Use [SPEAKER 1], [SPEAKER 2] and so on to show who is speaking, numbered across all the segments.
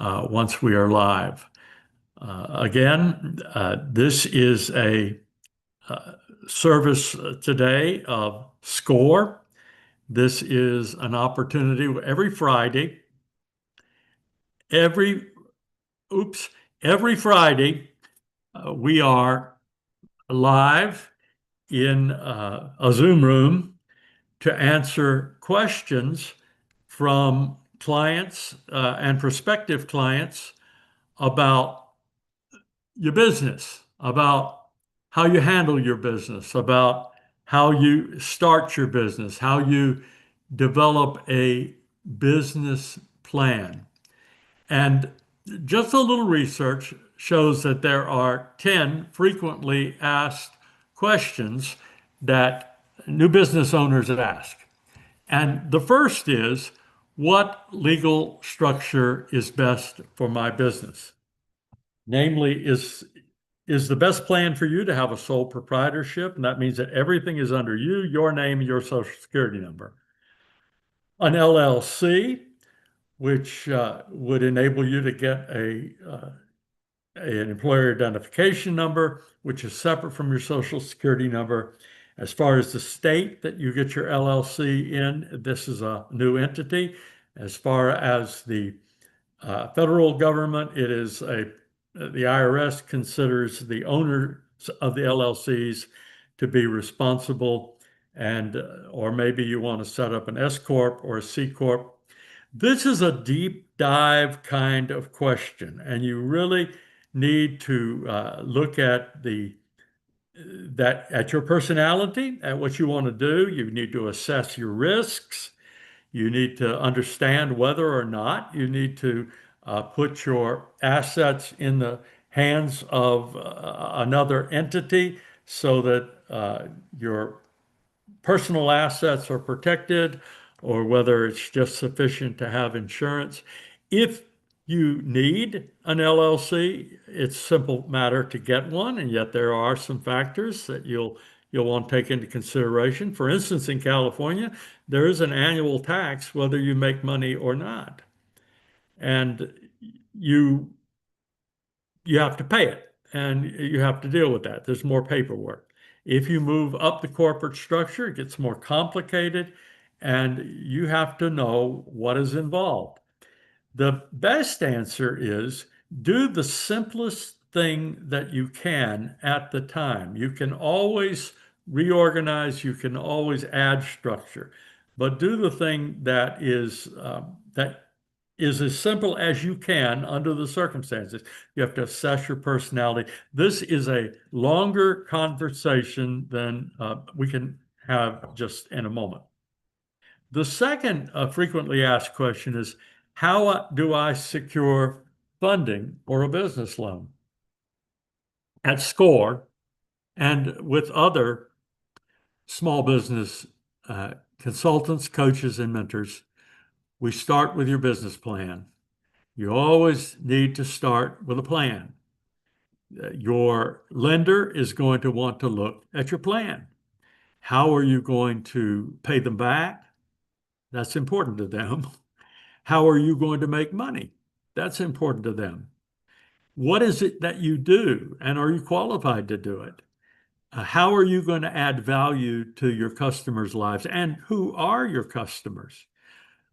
[SPEAKER 1] once we are live. Again, this is a service today of SCORE. This is an opportunity every Friday. Every oops, every Friday we are live in a Zoom room to answer questions from clients and prospective clients about your business, about how you handle your business, about how you start your business, how you develop a business plan. And just a little research shows that there are 10 frequently asked questions that new business owners ask. And the first is, what legal structure is best for my business? Namely, is the best plan for you to have a sole proprietorship? And that means that everything is under you, your name, and your social security number. An LLC, which would enable you to get an employer identification number, which is separate from your social security number. As far as the state that you get your LLC in, this is a new entity. As far as the federal government, the IRS considers the owners of the LLCs to be responsible, and or maybe you want to set up an S corp or a C corp. This is a deep dive kind of question, and you really need to look at at your personality, at what you want to do. You need to assess your risks. You need to understand whether or not you need to put your assets in the hands of another entity so that your personal assets are protected, or whether it's just sufficient to have insurance. If you need an LLC, it's a simple matter to get one, and yet there are some factors that you'll want to take into consideration. For instance, in California, there is an annual tax whether you make money or not, and you you have to pay it, and you have to deal with that. There's more paperwork. If you move up the corporate structure, it gets more complicated, and you have to know what is involved. The best answer is do the simplest thing that you can at the time. You can always reorganize, you can always add structure, but do the thing that is as simple as you can under the circumstances. You have to assess your personality. This is a longer conversation than we can have just in a moment. The second frequently asked question is, how do I secure funding for a business loan? At SCORE and with other small business consultants, coaches, and mentors, we start with your business plan. You always need to start with a plan. Your lender is going to want to look at your plan. How are you going to pay them back? That's important to them. How are you going to make money? That's important to them. What is it that you do, and are you qualified to do it? How are you going to add value to your customers' lives, and who are your customers?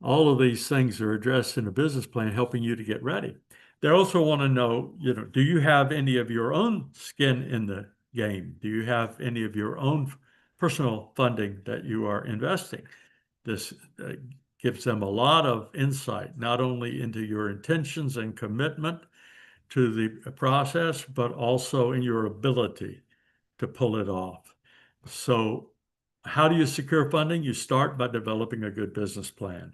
[SPEAKER 1] All of these things are addressed in a business plan, helping you to get ready. They also want to know, do you have any of your own skin in the game? Do you have any of your own personal funding that you are investing? This gives them a lot of insight, not only into your intentions and commitment to the process, but also in your ability to pull it off. So, how do you secure funding? You start by developing a good business plan.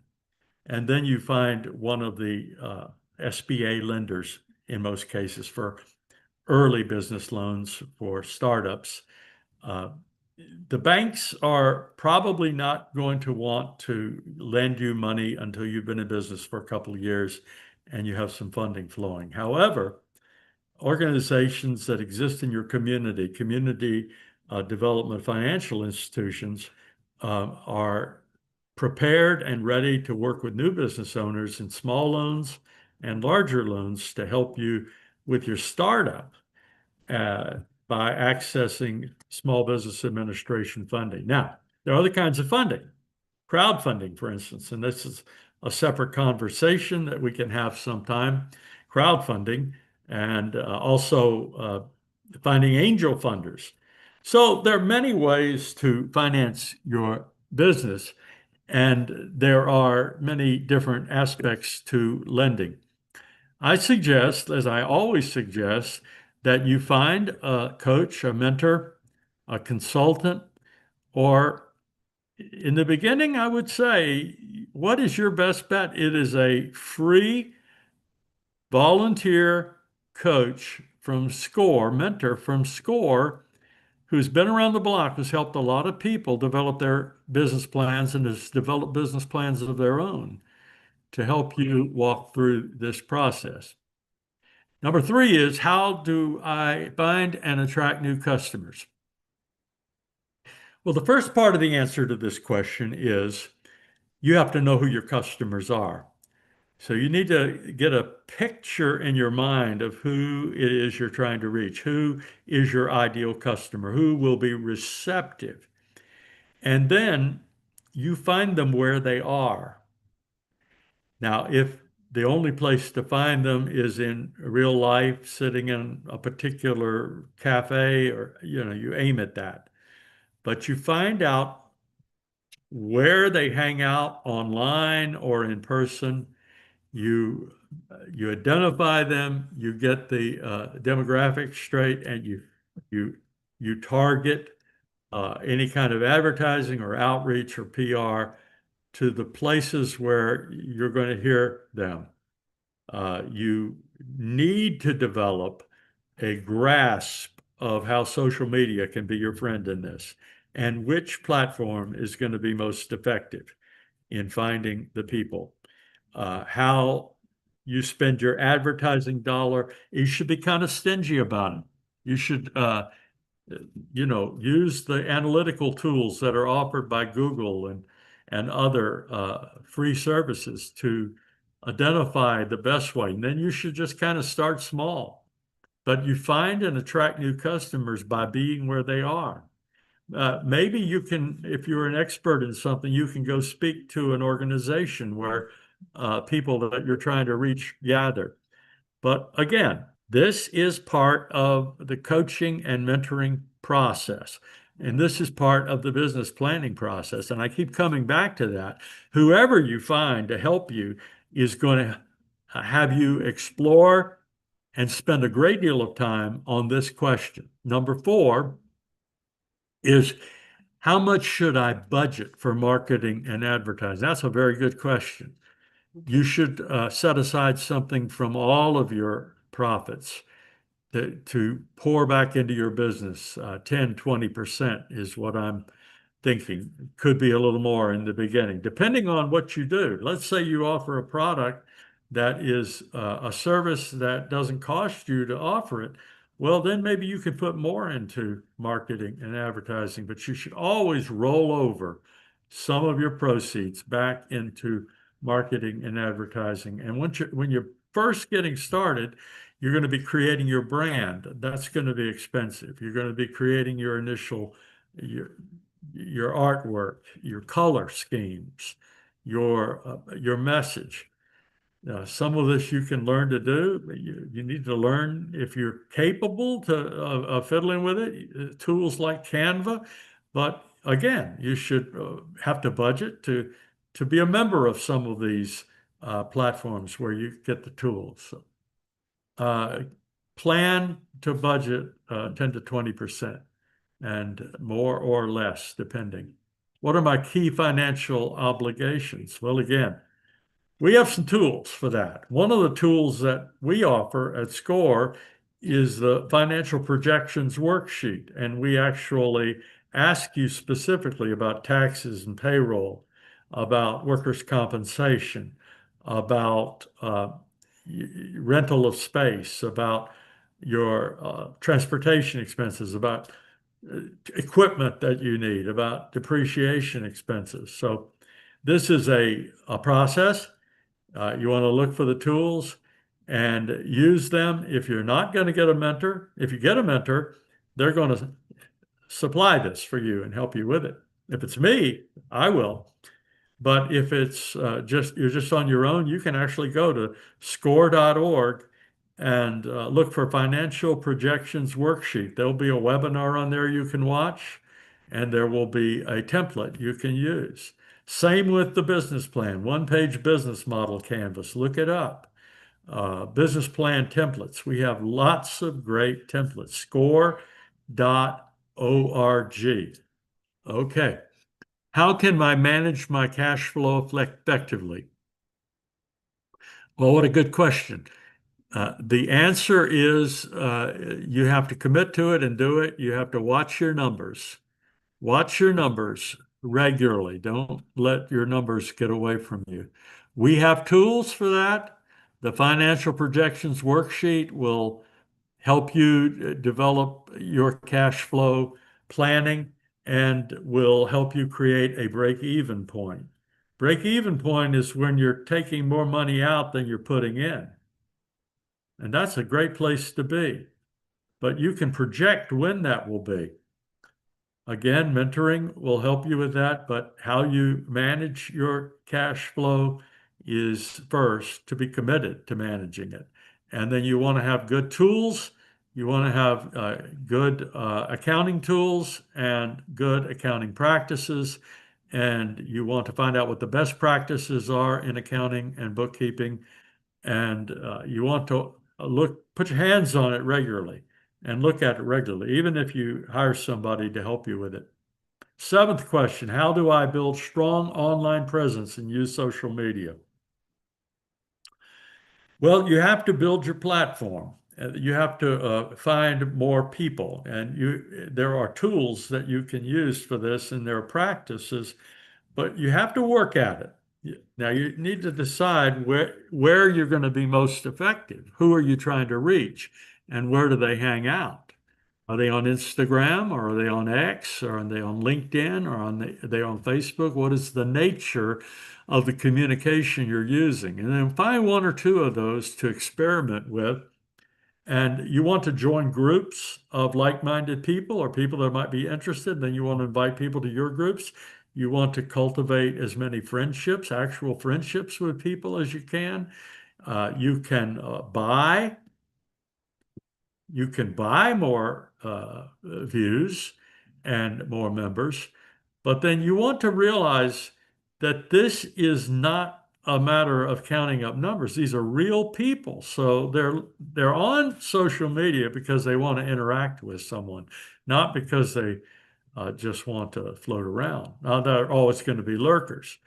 [SPEAKER 1] And then you find one of the SBA lenders in most cases for early business loans for startups. The banks are probably not going to want to lend you money until you've been in business for a couple of years and you have some funding flowing. However, organizations that exist in your community development financial institutions, are prepared and ready to work with new business owners in small loans, and larger loans to help you with your startup uh, by accessing Small Business Administration funding. Now, there are other kinds of funding, crowdfunding, for instance, and this is a separate conversation that we can have sometime, crowdfunding, and also finding angel funders. So there are many ways to finance your business, and there are many different aspects to lending. I suggest, as I always suggest, that you find a coach, a mentor, a consultant, or in the beginning, I would say, what is your best bet? It is a free volunteer coach from SCORE, mentor from SCORE, who's been around the block, has helped a lot of people develop their business plans and has developed business plans of their own to help you walk through this process. Number three is, how do I find and attract new customers? Well, the first part of the answer to this question is you have to know who your customers are. So you need to get a picture in your mind of who it is you're trying to reach. Who is your ideal customer? Who will be receptive? And then you find them where they are. Now, if the only place to find them is in real life, sitting in a particular cafe, or you aim at that. But you find out where they hang out online or in person. You identify them, you get the demographics straight, and you target any kind of advertising or outreach or PR to the places where you're going to hear them. You need to develop a grasp of how social media can be your friend in this, and which platform is going to be most effective in finding the people. How you spend your advertising dollar, you should be kind of stingy about it. You should, use the analytical tools that are offered by Google and other free services to identify the best way. And then you should just kind of start small. But you find and attract new customers by being where they are. Maybe you can, if you're an expert in something, you can go speak to an organization where people that you're trying to reach gather. But again, this is part of the coaching and mentoring process. And this is part of the business planning process. And I keep coming back to that. Whoever you find to help you is going to have you explore and spend a great deal of time on this question. Number four is, how much should I budget for marketing and advertising? That's a very good question. You should set aside something from all of your profits to pour back into your business. 10, 20% is what I'm thinking. Could be a little more in the beginning, depending on what you do. Let's say you offer a product that is a service that doesn't cost you to offer it. Well, then maybe you could put more into marketing and advertising, but you should always roll over some of your proceeds back into marketing and advertising. And when you're first getting started, you're going to be creating your brand. That's going to be expensive. You're going to be creating your initial, your artwork, your color schemes, your message. Some of this you can learn to do. You need to learn, if you're capable of fiddling with it, tools like Canva. But again, you should have to budget to be a member of some of these platforms where you get the tools. So, plan to budget 10 to 20%, and more or less, depending. What are my key financial obligations? Well, again, we have some tools for that. One of the tools that we offer at SCORE is the financial projections worksheet. And we actually ask you specifically about taxes and payroll, about workers' compensation, about rental of space, about your transportation expenses, about equipment that you need, about depreciation expenses. So this is a process. You want to look for the tools. and use them. If you're not going to get a mentor, if you get a mentor, they're going to supply this for you and help you with it. If it's me, I will. But if it's just you're just on your own, you can actually go to score.org and look for financial projections worksheet. There'll be a webinar on there you can watch, and there will be a template you can use. Same with the business plan, one-page business model canvas. Look it up. Business plan templates. We have lots of great templates. Score.org. Okay. How can I manage my cash flow effectively? Well, what a good question. The answer is you have to commit to it and do it. You have to watch your numbers. Watch your numbers regularly. Don't let your numbers get away from you. We have tools for that. The financial projections worksheet will help you develop your cash flow planning and will help you create a break-even point. Break-even point is when you're taking more money out than you're putting in. And that's a great place to be. But you can project when that will be. Again, mentoring will help you with that, but how you manage your cash flow is first to be committed to managing it. And then you want to have good tools. You want to have good accounting tools and good accounting practices. And you want to find out what the best practices are in accounting and bookkeeping. And you want to put your hands on it regularly and look at it regularly, even if you hire somebody to help you with it. Seventh question, how do I build strong online presence and use social media? Well, you have to build your platform. You have to find more people, and there are tools that you can use for this, and there are practices, but you have to work at it. Now you need to decide where you're going to be most effective. Who are you trying to reach, and where do they hang out? Are they on Instagram, or are they on X, or are they on LinkedIn, or are they on Facebook? What is the nature of the communication you're using? And then find one or two of those to experiment with. And you want to join groups of like-minded people or people that might be interested. Then you want to invite people to your groups. You want to cultivate as many friendships, actual friendships with people as you can. You can buy more views and more members, but then you want to realize that this is not a matter of counting up numbers. These are real people. So they're on social media because they want to interact with someone, not because they just want to float around. Now, there are always going to be lurkers,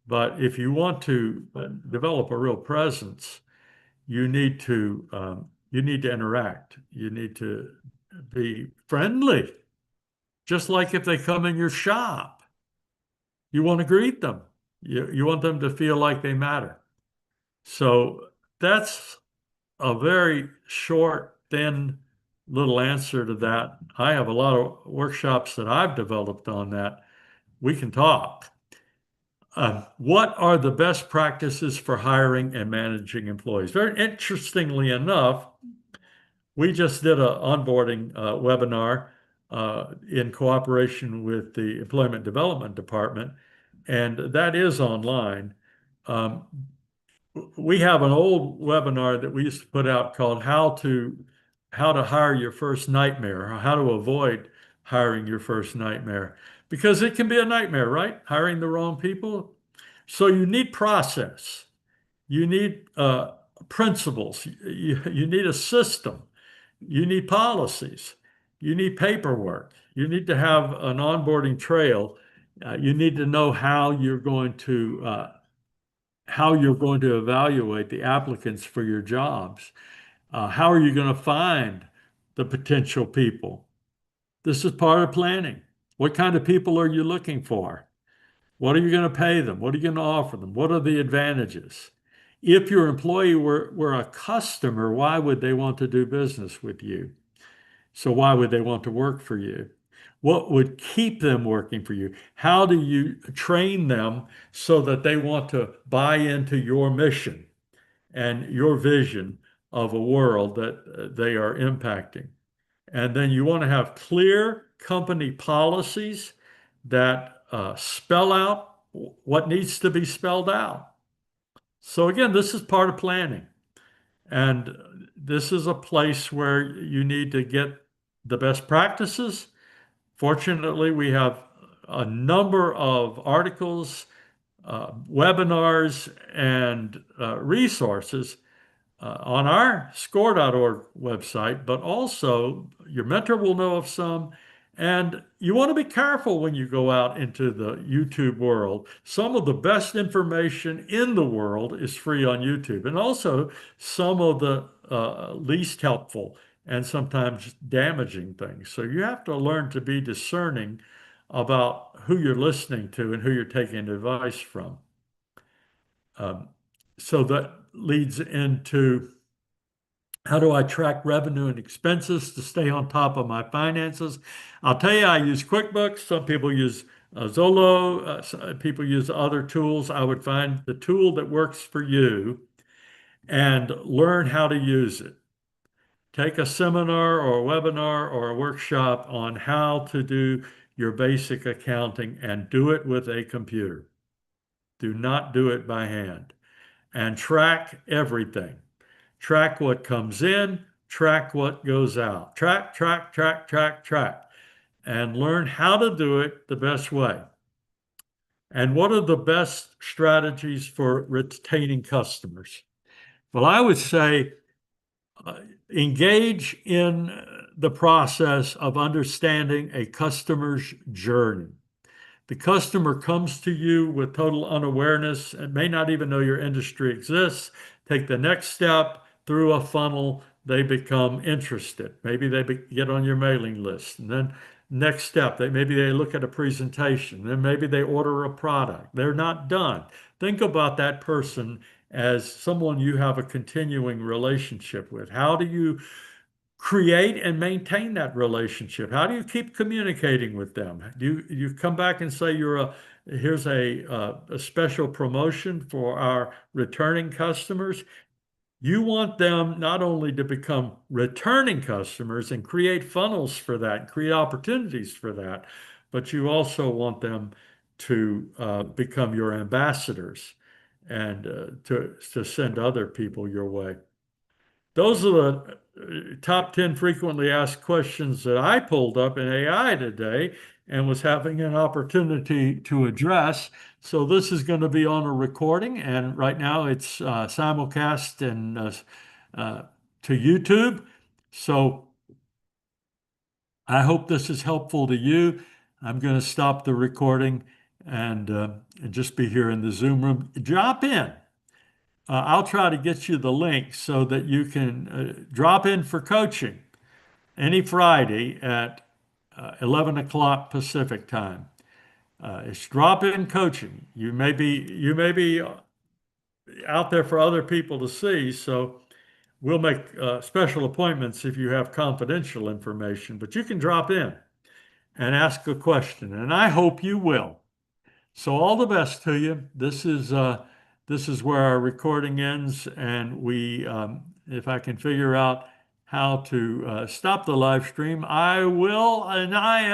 [SPEAKER 1] but if you want to develop a real presence, you need to interact. You need to be friendly, just like if they come in your shop. You want to greet them. You want them to feel like they matter. So that's a very short, thin little answer to that. I have a lot of workshops that I've developed on that. We can talk. What are the best practices for hiring and managing employees? Very interestingly enough, we just did an onboarding webinar in cooperation with the Employment Development Department, and that is online. Um, we have an old webinar that we used to put out called how to hire your first nightmare, or how to avoid hiring your first nightmare, because it can be a nightmare, right? Hiring the wrong people. So you need process. You need principles. You need a system. You need policies. You need paperwork. You need to have an onboarding trail. You need to know how you're going to evaluate the applicants for your jobs. How are you going to find the potential people? This is part of planning. What kind of people are you looking for? What are you going to pay them? What are you going to offer them? What are the advantages? If your employee were a customer, why would they want to do business with you? So why would they want to work for you? What would keep them working for you? How do you train them so that they want to buy into your mission and your vision of a world that they are impacting. And then you want to have clear company policies that spell out what needs to be spelled out. So again, this is part of planning. And this is a place where you need to get the best practices. Fortunately, we have a number of articles, webinars, and resources on our score.org website, but also your mentor will know of some. And you want to be careful when you go out into the YouTube world. Some of the best information in the world is free on YouTube, and also some of the least helpful and sometimes damaging things. So you have to learn to be discerning about who you're listening to and who you're taking advice from. Um, so that leads into how do I track revenue and expenses to stay on top of my finances? I'll tell you, I use QuickBooks. Some people use Zolo. People use other tools. I would find the tool that works for you and learn how to use it. Take a seminar or a webinar or a workshop on how to do your basic accounting and do it with a computer. Do not do it by hand. And track everything. Track what comes in, track what goes out. Track, track, track, track, track. And learn how to do it the best way. And what are the best strategies for retaining customers? Well, I would say engage in the process of understanding a customer's journey. The customer comes to you with total unawareness and may not even know your industry exists. Take the next step through a funnel, they become interested. Maybe they get on your mailing list. And then next step, maybe they look at a presentation. Then maybe they order a product. They're not done. Think about that person as someone you have a continuing relationship with. How do you create and maintain that relationship? How do you keep communicating with them? Do you come back and say here's a special promotion for our returning customers? You want them not only to become returning customers and create funnels for that, create opportunities for that, but you also want them to become your ambassadors and to send other people your way. Those are the top 10 frequently asked questions that I pulled up in AI today and was having an opportunity to address. So this is going to be on a recording, and right now it's simulcast and to YouTube. So I hope this is helpful to you. I'm going to stop the recording and just be here in the Zoom room. Drop in. I'll try to get you the link so that you can drop in for coaching any Friday at 11 o'clock Pacific time. It's drop-in coaching. You may be out there for other people to see, so we'll make special appointments if you have confidential information, but you can drop in and ask a question, and I hope you will. So all the best to you. This is where our recording ends, and if I can figure out how to stop the live stream, I will, and I am.